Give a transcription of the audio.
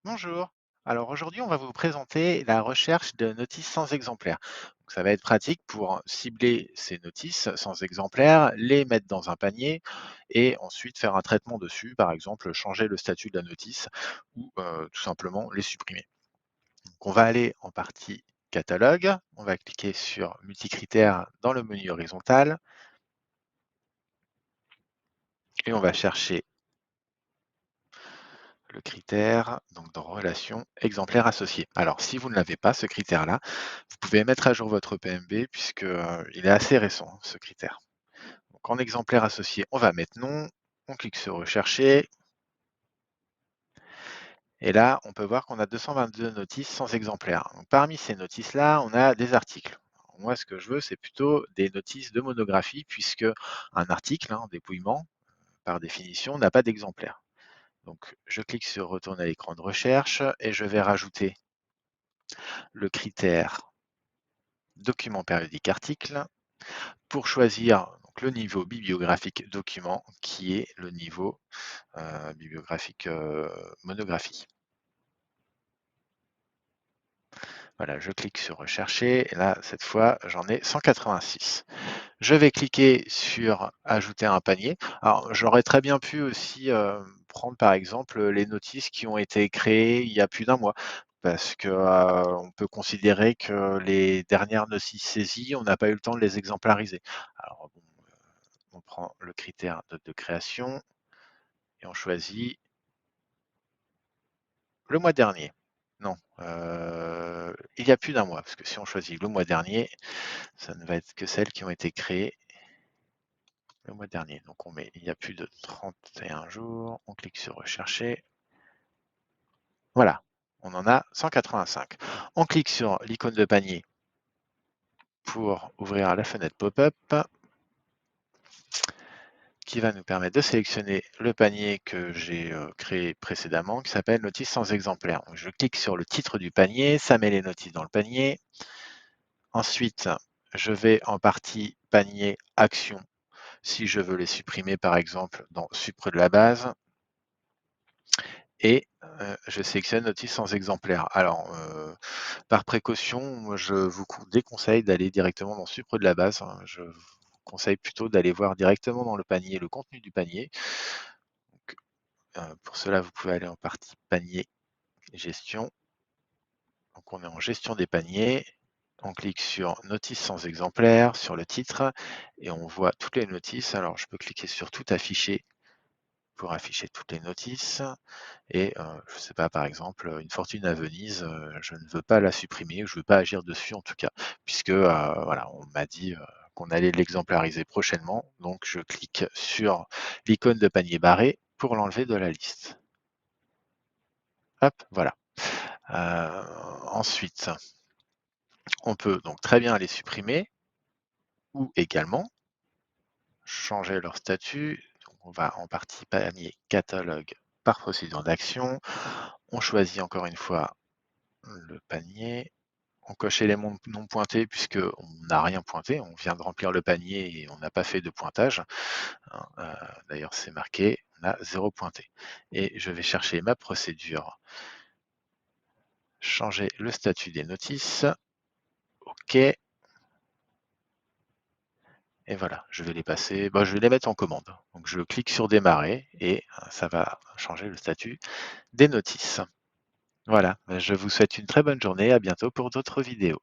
Bonjour. Alors aujourd'hui, on va vous présenter la recherche de notices sans exemplaires. Donc, ça va être pratique pour cibler ces notices sans exemplaires, les mettre dans un panier et ensuite faire un traitement dessus, par exemple changer le statut de la notice ou tout simplement les supprimer. Donc, on va aller en partie catalogue, on va cliquer sur multicritères dans le menu horizontal et on va chercher le critère, donc dans relation exemplaire associé. Alors, si vous ne l'avez pas, ce critère-là, vous pouvez mettre à jour votre PMB puisque il est assez récent, hein, ce critère. Donc, en exemplaire associé, on va mettre non, on clique sur rechercher, et là, on peut voir qu'on a 222 notices sans exemplaire. Donc, parmi ces notices-là, on a des articles. Alors, moi, ce que je veux, c'est plutôt des notices de monographie, puisque un article, hein, dépouillement, par définition, n'a pas d'exemplaire. Donc, je clique sur retourner à l'écran de recherche et je vais rajouter le critère document périodique article pour choisir donc, le niveau bibliographique document qui est le niveau bibliographique monographie. Voilà, je clique sur rechercher et là cette fois j'en ai 186. Je vais cliquer sur ajouter un panier. Alors j'aurais très bien pu aussi prendre par exemple les notices qui ont été créées il y a plus d'un mois. Parce que, on peut considérer que les dernières notices saisies, on n'a pas eu le temps de les exemplariser. Alors bon, on prend le critère de création et on choisit le mois dernier. Non, il y a plus d'un mois, parce que si on choisit le mois dernier, ça ne va être que celles qui ont été créées le mois dernier. Donc on met il y a plus de 31 jours, on clique sur rechercher. Voilà, on en a 185. On clique sur l'icône de panier pour ouvrir la fenêtre pop-up qui va nous permettre de sélectionner le panier que j'ai créé précédemment qui s'appelle notice sans exemplaire. Donc, je clique sur le titre du panier, ça met les notices dans le panier. Ensuite, je vais en partie panier action si je veux les supprimer par exemple dans supre de la base et je sélectionne notice sans exemplaire. Alors, par précaution, moi, je vous déconseille d'aller directement dans supre de la base, hein. Je vous conseille plutôt d'aller voir directement dans le panier le contenu du panier. Donc, pour cela, vous pouvez aller en partie panier gestion. Donc, on est en gestion des paniers. On clique sur notice sans exemplaire, sur le titre, et on voit toutes les notices. Alors, je peux cliquer sur tout afficher pour afficher toutes les notices. Et je ne sais pas, par exemple, une fortune à Venise, je ne veux pas la supprimer, je ne veux pas agir dessus en tout cas, puisque voilà, on m'a dit qu'on allait l'exemplariser prochainement. Donc je clique sur l'icône de panier barré pour l'enlever de la liste. Hop, voilà. Ensuite, on peut donc très bien les supprimer ou également changer leur statut. Donc, on va en partie panier catalogue par procédure d'action. On choisit encore une fois le panier. On coche éléments non pointés puisqu'on n'a rien pointé, on vient de remplir le panier et on n'a pas fait de pointage, hein. D'ailleurs, c'est marqué, on a 0 pointé. Et je vais chercher ma procédure, changer le statut des notices, OK, et voilà, je vais les passer, bah, je vais les mettre en commande. Donc je clique sur démarrer et ça va changer le statut des notices. Voilà, je vous souhaite une très bonne journée, à bientôt pour d'autres vidéos.